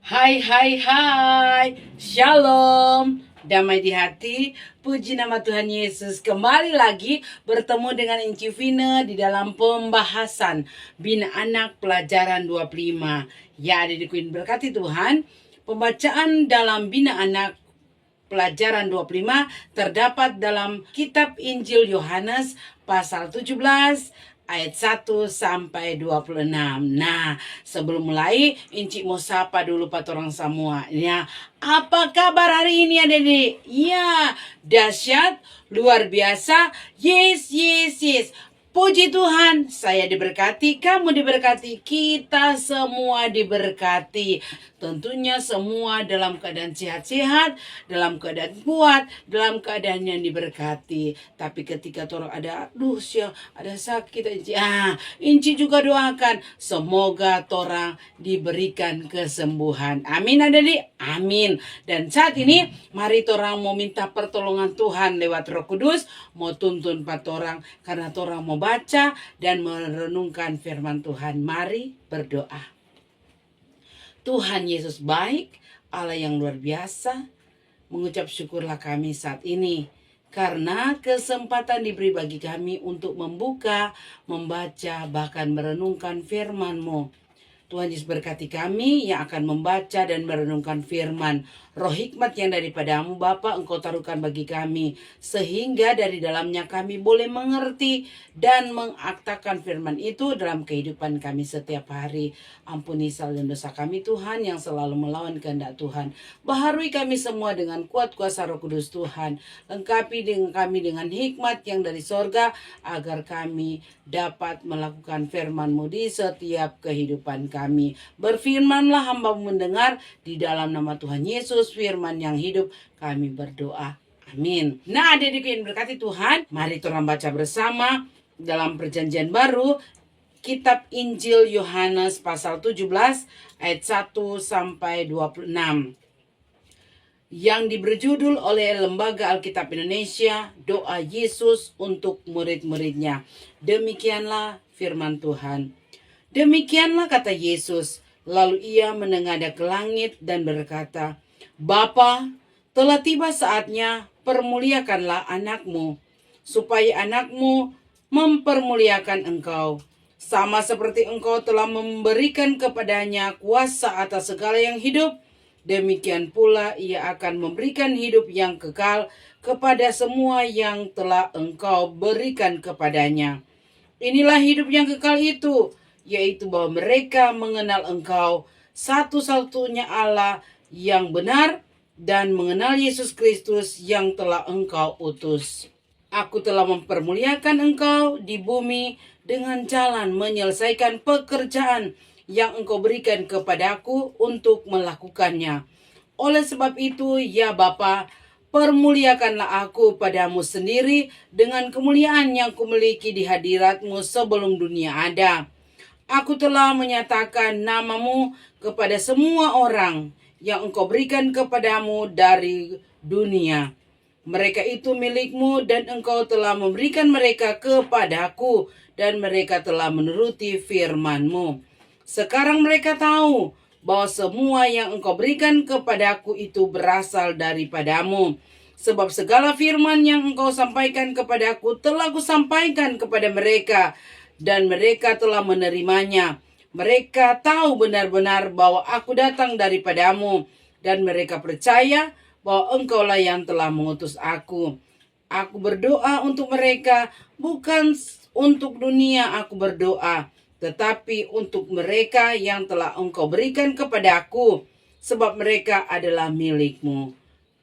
Hai hai hai, Shalom, damai di hati, puji nama Tuhan Yesus. Kembali lagi bertemu dengan Inci Vina di dalam pembahasan Bina Anak Pelajaran 25. Ya, adik Queen berkati Tuhan. Pembacaan dalam Bina Anak Pelajaran 25 terdapat dalam kitab Injil Yohanes pasal 17 ayat 1 sampai 26. Nah, sebelum mulai, Inci mau sapa dulu Pak orang semua. Ya, apa kabar hari ini adik-adik? Ya, dahsyat, luar biasa. Yes, yes, yes. Puji Tuhan, saya diberkati, kamu diberkati, kita semua diberkati. Tentunya semua dalam keadaan sehat-sehat, dalam keadaan kuat, dalam keadaan yang diberkati. Tapi ketika orang ada ada sakit, Inci juga doakan semoga orang diberikan kesembuhan. Amin adik-adik, amin. Dan saat ini mari orang mau minta pertolongan Tuhan lewat Roh Kudus, mau tuntun orang karena orang mau baca dan merenungkan firman Tuhan. Mari berdoa. Tuhan Yesus baik, Allah yang luar biasa. Mengucap syukurlah kami saat ini karena kesempatan diberi bagi kami untuk membuka, membaca, bahkan merenungkan firman-Mu. Tuhan Yesus berkati kami yang akan membaca dan merenungkan firman. Roh hikmat yang daripadamu Bapa Engkau taruhkan bagi kami, sehingga dari dalamnya kami boleh mengerti dan mengaktakan firman itu dalam kehidupan kami setiap hari. Ampuni salah dan dosa kami Tuhan yang selalu melawan kehendak Tuhan. Baharui kami semua dengan kuat kuasa Roh Kudus Tuhan. Lengkapi dengan kami dengan hikmat yang dari sorga, agar kami dapat melakukan firman-Mu di setiap kehidupan kami. Berfirmanlah hamba mendengar, di dalam nama Tuhan Yesus firman yang hidup kami berdoa. Amin. Nah, adik-adik yang berkati Tuhan, mari kita baca bersama dalam Perjanjian Baru kitab Injil Yohanes pasal 17 ayat 1 sampai 26. Yang diberi judul oleh Lembaga Alkitab Indonesia, Doa Yesus untuk murid-muridnya. Demikianlah firman Tuhan. Demikianlah kata Yesus. Lalu ia menengadah ke langit dan berkata, Bapa, telah tiba saatnya, permuliakanlah anakmu, supaya anakmu mempermuliakan engkau. Sama seperti engkau telah memberikan kepadanya kuasa atas segala yang hidup, demikian pula ia akan memberikan hidup yang kekal kepada semua yang telah engkau berikan kepadanya. Inilah hidup yang kekal itu, yaitu bahwa mereka mengenal engkau, satu-satunya Allah yang benar, dan mengenal Yesus Kristus yang telah engkau utus. Aku telah mempermuliakan engkau di bumi dengan jalan menyelesaikan pekerjaan yang engkau berikan kepadaku untuk melakukannya. Oleh sebab itu, ya Bapa, permuliakanlah aku padamu sendiri dengan kemuliaan yang kumiliki di hadiratmu sebelum dunia ada. Aku telah menyatakan namamu kepada semua orang yang engkau berikan kepadamu dari dunia. Mereka itu milikmu dan engkau telah memberikan mereka kepadaku dan mereka telah menuruti firman-Mu. Sekarang mereka tahu bahwa semua yang engkau berikan kepadaku itu berasal daripadamu. Sebab segala firman yang engkau sampaikan kepadaku telah kusampaikan kepada mereka, dan mereka telah menerimanya. Mereka tahu benar-benar bahwa aku datang daripadamu, dan mereka percaya bahwa engkaulah yang telah mengutus aku. Aku berdoa untuk mereka, bukan untuk dunia aku berdoa, tetapi untuk mereka yang telah engkau berikan kepadaku, sebab mereka adalah milikmu.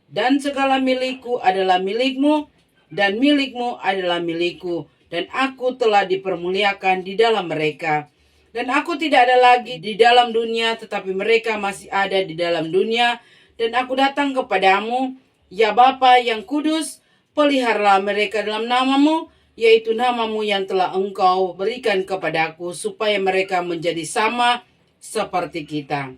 Dan segala milikku adalah milikmu, dan milikmu adalah milikku, dan aku telah dipermuliakan di dalam mereka. Dan aku tidak ada lagi di dalam dunia, tetapi mereka masih ada di dalam dunia, dan aku datang kepadamu, ya Bapa yang kudus, peliharalah mereka dalam namamu, yaitu namamu yang telah engkau berikan kepadaku, supaya mereka menjadi sama seperti kita.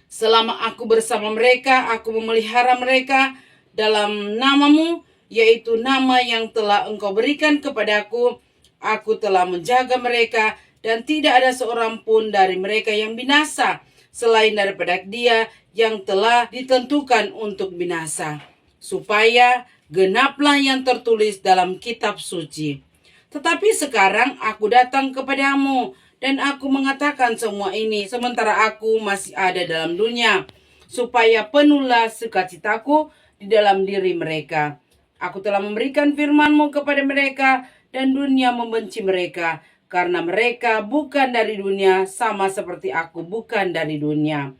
Selama aku bersama mereka, aku memelihara mereka dalam namamu, yaitu nama yang telah engkau berikan kepadaku. Aku telah menjaga mereka, dan tidak ada seorang pun dari mereka yang binasa, selain daripada dia yang telah ditentukan untuk binasa, supaya genaplah yang tertulis dalam kitab suci. Tetapi sekarang aku datang kepadamu, dan aku mengatakan semua ini sementara aku masih ada dalam dunia, supaya penuhlah sukacitaku di dalam diri mereka. Aku telah memberikan firman-Mu kepada mereka, dan dunia membenci mereka, karena mereka bukan dari dunia, sama seperti aku bukan dari dunia.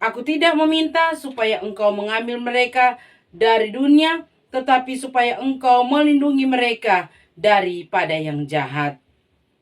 Aku tidak meminta supaya Engkau mengambil mereka dari dunia, tetapi supaya Engkau melindungi mereka daripada yang jahat.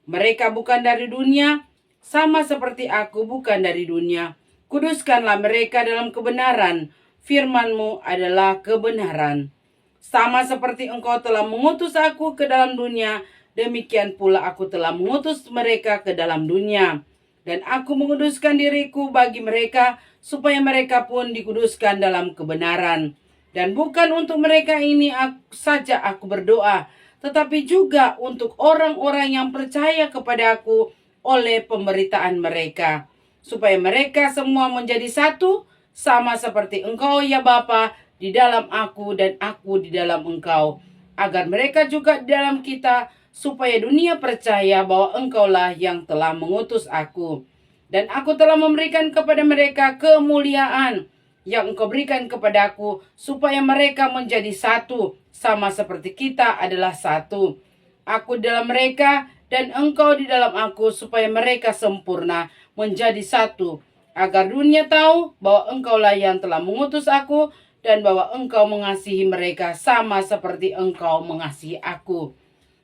Mereka bukan dari dunia, sama seperti aku bukan dari dunia. Kuduskanlah mereka dalam kebenaran. Firman-Mu adalah kebenaran. Sama seperti Engkau telah mengutus aku ke dalam dunia, demikian pula aku telah mengutus mereka ke dalam dunia. Dan aku menguduskan diriku bagi mereka, supaya mereka pun dikuduskan dalam kebenaran. Dan bukan untuk mereka ini saja aku berdoa, tetapi juga untuk orang-orang yang percaya kepada aku oleh pemberitaan mereka, supaya mereka semua menjadi satu, sama seperti Engkau ya Bapa di dalam aku dan aku di dalam Engkau, agar mereka juga di dalam kita, supaya dunia percaya bahwa Engkaulah yang telah mengutus aku. Dan aku telah memberikan kepada mereka kemuliaan yang Engkau berikan kepadaku, supaya mereka menjadi satu, sama seperti kita adalah satu. Aku di dalam mereka dan Engkau di dalam aku, supaya mereka sempurna menjadi satu, agar dunia tahu bahwa Engkaulah yang telah mengutus aku, dan bahwa Engkau mengasihi mereka sama seperti Engkau mengasihi aku.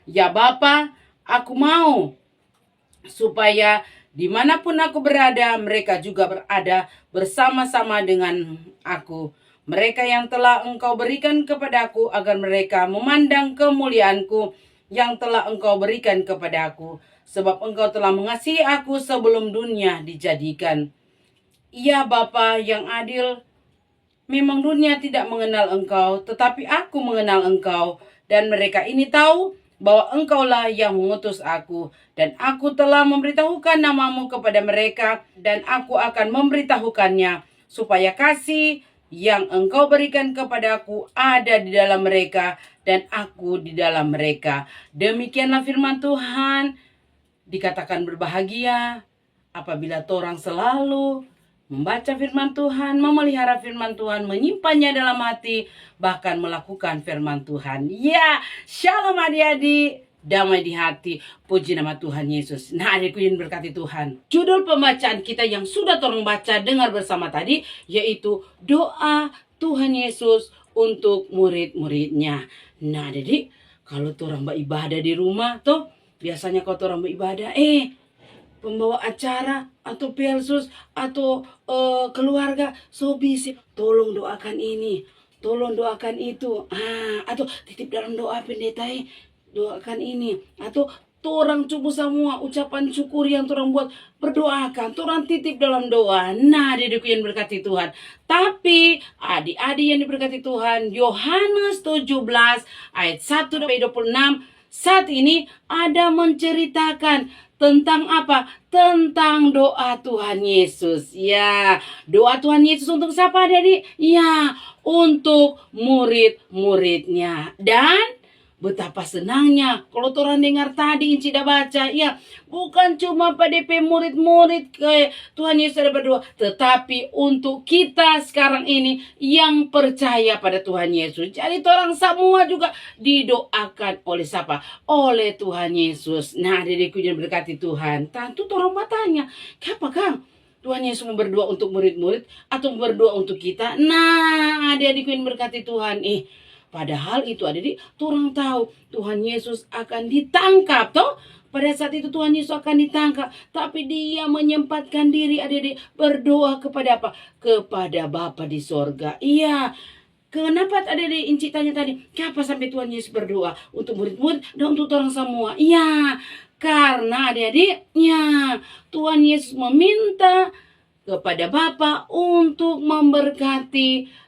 Ya Bapa, aku mau supaya dimanapun aku berada, mereka juga berada bersama-sama dengan aku. Mereka yang telah Engkau berikan kepadaku, agar mereka memandang kemuliaanku yang telah Engkau berikan kepadaku. Sebab Engkau telah mengasihi aku sebelum dunia dijadikan. Ya Bapa yang adil, memang dunia tidak mengenal Engkau, tetapi aku mengenal Engkau. Dan mereka ini tahu bahwa Engkaulah yang mengutus aku, dan aku telah memberitahukan namamu kepada mereka, dan aku akan memberitahukannya, supaya kasih yang Engkau berikan kepadaku ada di dalam mereka, dan aku di dalam mereka. Demikianlah firman Tuhan. Dikatakan berbahagia apabila torang selalu membaca firman Tuhan, memelihara firman Tuhan, menyimpannya dalam hati, bahkan melakukan firman Tuhan. Ya, shalom adik-adik, damai di hati, puji nama Tuhan Yesus. Nah, adikku yang berkati Tuhan, judul pembacaan kita yang sudah torang baca dengar bersama tadi, yaitu doa Tuhan Yesus untuk murid-muridnya. Nah, adik, kalau torang beribadah di rumah, tuh biasanya kalau torang beribadah, pembawa acara atau pelsus atau keluarga so bisa tolong doakan ini, tolong doakan itu, atau titip dalam doa pendeta, doakan ini, atau torang cukup semua ucapan syukur yang torang buat, berdoakan, torang titip dalam doa. Nah, adikku yang berkati Tuhan, tapi adik-adik yang diberkati Tuhan, Yohanes 17 ayat 1-26 saat ini ada menceritakan tentang apa? Tentang doa Tuhan Yesus. Ya, doa Tuhan Yesus untuk siapa, adik? Ya, untuk murid-muridnya. Dan betapa senangnya kalau orang dengar tadi Inci dah baca, ya, bukan cuma pada murid-murid ke Tuhan Yesus ada berdoa, tetapi untuk kita sekarang ini yang percaya pada Tuhan Yesus. Jadi orang semua juga didoakan oleh siapa? Oleh Tuhan Yesus. Nah, adikku yang berkati Tuhan, tentu orang bertanya, kenapa Kang? Tuhan Yesus mau berdoa untuk murid-murid atau berdoa untuk kita? Nah, adik-adikku yang berkati Tuhan, padahal itu adik-adik, orang tahu Tuhan Yesus akan ditangkap, toh? Pada saat itu Tuhan Yesus akan ditangkap, tapi dia menyempatkan diri adik-adik berdoa kepada apa? Kepada Bapa di sorga. Iya. Kenapa adik-adik Inci tanya tadi, kenapa sampai Tuhan Yesus berdoa untuk murid-murid dan untuk orang semua? Iya, karena adik-adik, ya, Tuhan Yesus meminta kepada Bapa untuk memberkati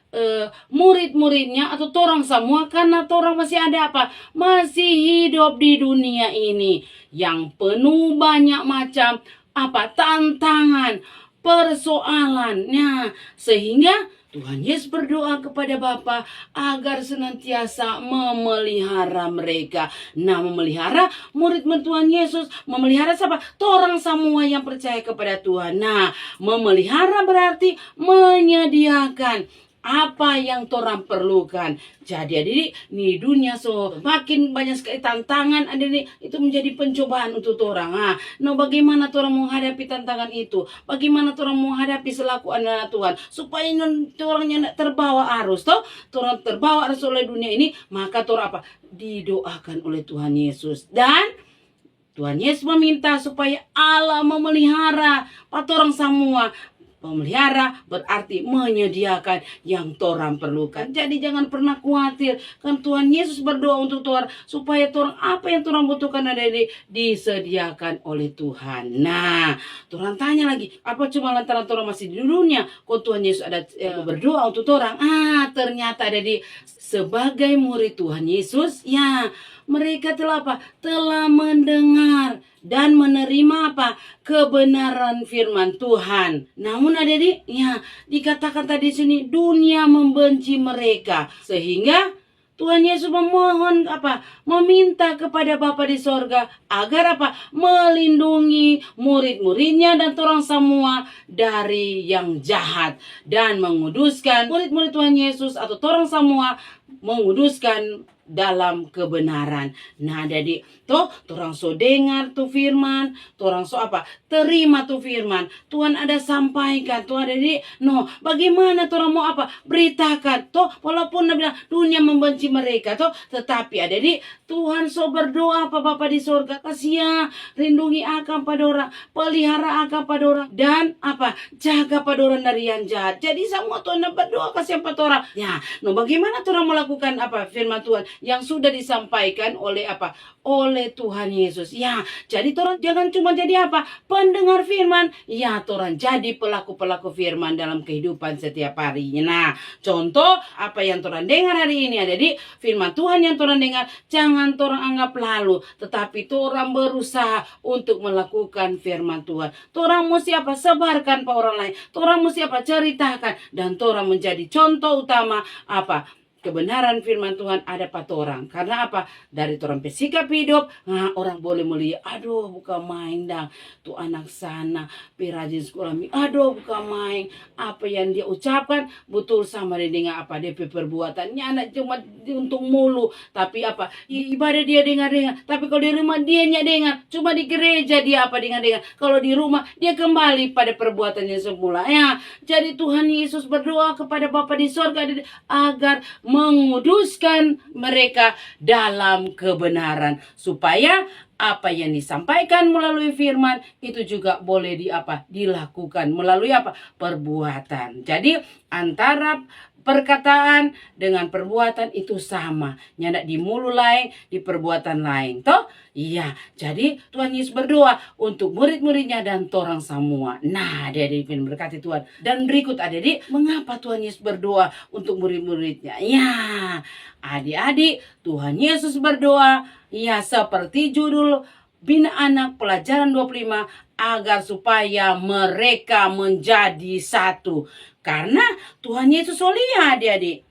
murid-muridnya atau torang semua, karena torang masih ada apa? Masih hidup di dunia ini yang penuh banyak macam apa? Tantangan, persoalannya. Sehingga Tuhan Yesus berdoa kepada Bapa agar senantiasa memelihara mereka. Nah, memelihara murid-murid Tuhan Yesus. Memelihara siapa? Orang semua yang percaya kepada Tuhan. Nah, memelihara berarti menyediakan apa yang torang perlukan. Jadi adik di dunia makin banyak sekali tantangan adik itu menjadi pencobaan untuk torang. Bagaimana torang menghadapi tantangan itu? Bagaimana torang menghadapi selaku anak Tuhan supaya torangnya tidak terbawa arus torang terbawa arus oleh dunia ini, maka torang apa? Didoakan oleh Tuhan Yesus. Dan Tuhan Yesus meminta supaya Allah memelihara orang semua. Memelihara berarti menyediakan yang torang perlukan. Jadi jangan pernah khawatir. Kan Tuhan Yesus berdoa untuk torang supaya torang apa yang torang butuhkan ada disediakan oleh Tuhan. Nah, torang tanya lagi, apa cuma lantaran torang masih di dunia kok Tuhan Yesus ada berdoa untuk torang? Ternyata ada sebagai murid Tuhan Yesus, ya mereka telah apa? Telah mendengar dan menerima apa? Kebenaran firman Tuhan. Namun adik-adik, ya dikatakan tadi sini dunia membenci mereka. Sehingga Tuhan Yesus memohon apa? Meminta kepada Bapa di sorga agar apa? Melindungi murid-muridnya dan orang semua dari yang jahat. Dan menguduskan murid-murid Tuhan Yesus atau orang semua menguduskan dalam kebenaran. Nah, jadi torang so dengar tuh firman, torang so apa? Terima tuh firman. Tuhan ada sampaikan, Tuhan ada bagaimana torang mau apa? Beritakan. Walaupun bilang dunia membenci mereka, tetapi ada Tuhan so berdoa apa Bapa di sorga, kasih lindungi akan pada orang, pelihara akan pada orang, dan apa? Jaga pada orang dari yang jahat. Jadi semua Tuhan berdoa kasih pada orang. Ya, bagaimana torang melakukan apa? Firman Tuhan yang sudah disampaikan oleh apa? Oleh Tuhan Yesus. Ya, jadi torang jangan cuma jadi apa? Pendengar firman. Ya, torang jadi pelaku-pelaku firman dalam kehidupan setiap harinya. Nah, contoh apa yang torang dengar hari ini ada di firman Tuhan yang torang dengar, jangan torang anggap lalu, tetapi torang berusaha untuk melakukan firman Tuhan. Torang mesti apa? Sebarkan ke orang lain. Torang mesti apa? Ceritakan, dan torang menjadi contoh utama apa? Kebenaran firman Tuhan ada pada orang. Karena apa? Dari orang bersikap hidup, orang boleh melihat, aduh bukan main dah. Tuh anak sana, pirajin sekolah, aduh bukan main. Apa yang dia ucapkan, betul sama dengan apa dia perbuatannya. Anak cuma untuk mulu. Tapi apa? Ibadah dia dengar-dengar. Tapi kalau di rumah dia nggak dengar. Cuma di gereja dia apa dengar-dengar. Kalau di rumah dia kembali pada perbuatannya semula. Ya, jadi Tuhan Yesus berdoa kepada Bapa di sorga agar menguduskan mereka dalam kebenaran, supaya apa yang disampaikan melalui firman itu juga boleh dilakukan melalui apa? Perbuatan. Jadi antara perkataan dengan perbuatan itu sama. Nyandak di mulut lain, di perbuatan lain. Iya. Jadi Tuhan Yesus berdoa untuk murid-muridnya dan torang semua. Nah, adik-adik berkati Tuhan. Dan berikut adik-adik, mengapa Tuhan Yesus berdoa untuk murid-muridnya? Ya, adik-adik, Tuhan Yesus berdoa, ya seperti judul Bina Anak pelajaran 25, agar supaya mereka menjadi satu. Karena Tuhan Yesus lihat adik-adik,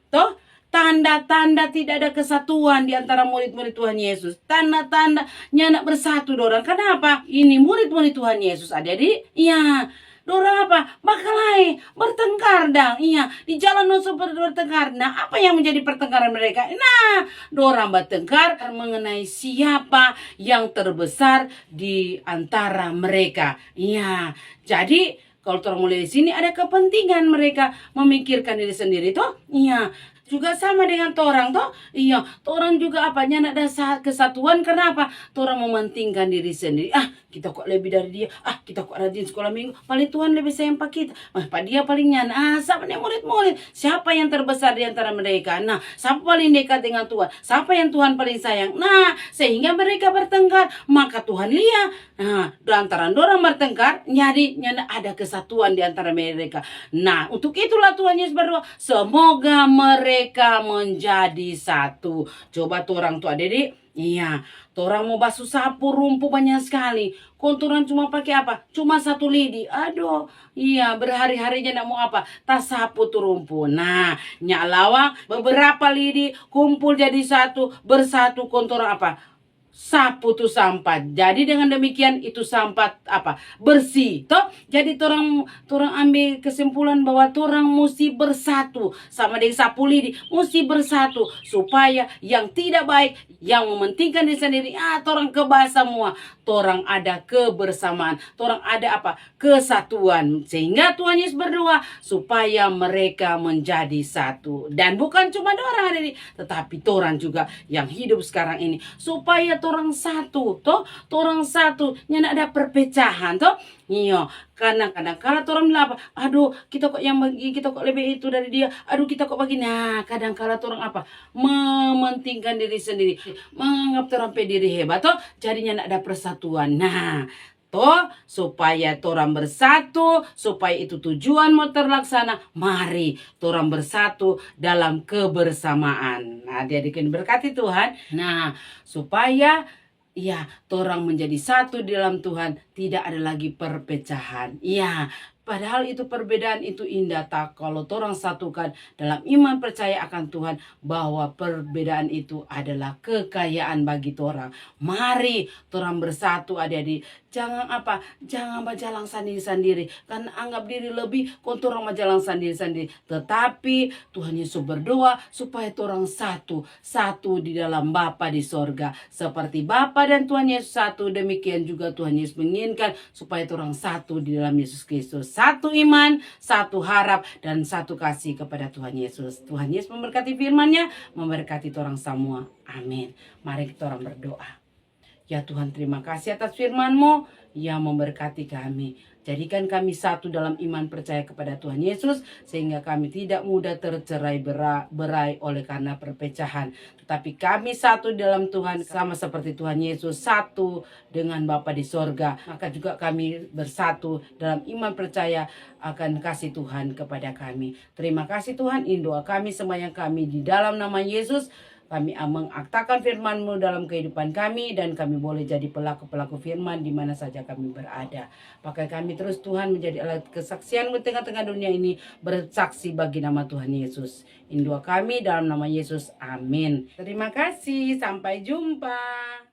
tanda-tanda tidak ada kesatuan di antara murid-murid Tuhan Yesus. Tanda-tandanya nak bersatu dorang. Kenapa? Ini murid-murid Tuhan Yesus adik-adik. Iya, dorang apa? Bakalai bertengkar dang. Iya, di jalan seperti bertengkar. Nah, apa yang menjadi pertengkaran mereka? Nah, dorang bertengkar mengenai siapa yang terbesar di antara mereka. Iya, jadi kalau orang mulai di sini ada kepentingan mereka memikirkan diri sendiri Iya. Juga sama dengan torang iya, torang juga apanya ada kesatuan. Kenapa? Torang mementingkan diri sendiri. Kita kok lebih dari dia. Kita kok rajin sekolah minggu. Paling Tuhan lebih sayang pak kita. Pak dia paling nyan. Sama nih murid-murid. Siapa yang terbesar di antara mereka? Nah, siapa paling dekat dengan Tuhan? Siapa yang Tuhan paling sayang? Nah, sehingga mereka bertengkar. Maka Tuhan lihat. Nah, di antara dorang bertengkar, nyana ada kesatuan di antara mereka. Nah, untuk itulah Tuhan Yesus berdoa, semoga mereka menjadi satu. Coba tuh orang tua adik, Iya, torang mau basuh sapu rumput banyak sekali. Konturan cuma pakai apa? Cuma satu lidi. Aduh, iya berhari-harinya nak mau apa? Tas sapu tuh rumput. Nah, nyak lawang beberapa lidi kumpul jadi satu, bersatu konturan apa? Sapu tuh sampah. Jadi dengan demikian itu sampah apa? Bersih. Toh, jadi torang torang ambil kesimpulan bahwa torang mesti bersatu sama dengan sapu lidi, mesti bersatu supaya yang tidak baik, yang mementingkan diri sendiri, torang kebas semua. Torang ada kebersamaan, torang ada apa? Kesatuan. Sehingga Tuhan Yesus berdoa supaya mereka menjadi satu. Dan bukan cuma orang hari ini, tetapi torang juga yang hidup sekarang ini supaya torang satu, toh torang satu, nyana ada perpecahan, toh. Iya, kadang-kadang kalau torang bilang apa? Aduh, kita kok yang bagi, kita kok lebih itu dari dia. Aduh, kita kok begini. Nah, kadang kala torang apa? Mementingkan diri sendiri, menganggap torang diri hebat, toh. Jadinya nak ada persatuan. Nah, toh supaya torang bersatu, supaya itu tujuan mau terlaksana, mari torang bersatu dalam kebersamaan. Nah, dia diberkati Tuhan. Nah, supaya ya, torang menjadi satu di dalam Tuhan, tidak ada lagi perpecahan. Iya, padahal itu perbedaan itu indah tak kalau torang satukan dalam iman percaya akan Tuhan bahwa perbedaan itu adalah kekayaan bagi torang. Mari torang bersatu adik-adik. Jangan apa? Jangan berjalan sendiri-sendiri. Karena anggap diri lebih, kau torang berjalan sendiri-sendiri. Tetapi Tuhan Yesus berdoa supaya torang satu. Satu di dalam Bapa di sorga. Seperti Bapa dan Tuhan Yesus satu, demikian juga Tuhan Yesus menginginkan supaya torang satu di dalam Yesus Kristus. Satu iman, satu harap, dan satu kasih kepada Tuhan Yesus. Tuhan Yesus memberkati firman-Nya, memberkati torang semua. Amin. Mari kita orang berdoa. Ya Tuhan, terima kasih atas firman-Mu yang memberkati kami. Jadikan kami satu dalam iman percaya kepada Tuhan Yesus, sehingga kami tidak mudah tercerai berai oleh karena perpecahan. Tetapi kami satu dalam Tuhan, sama seperti Tuhan Yesus satu dengan Bapa di sorga. Maka juga kami bersatu dalam iman percaya akan kasih Tuhan kepada kami. Terima kasih Tuhan, ini doa kami sembahyang kami di dalam nama Yesus. Kami mengaktakan firman-Mu dalam kehidupan kami, dan kami boleh jadi pelaku-pelaku firman di mana saja kami berada. Pakai kami terus Tuhan menjadi alat kesaksian di tengah-tengah dunia ini, bersaksi bagi nama Tuhan Yesus. Ini doa kami dalam nama Yesus. Amin. Terima kasih. Sampai jumpa.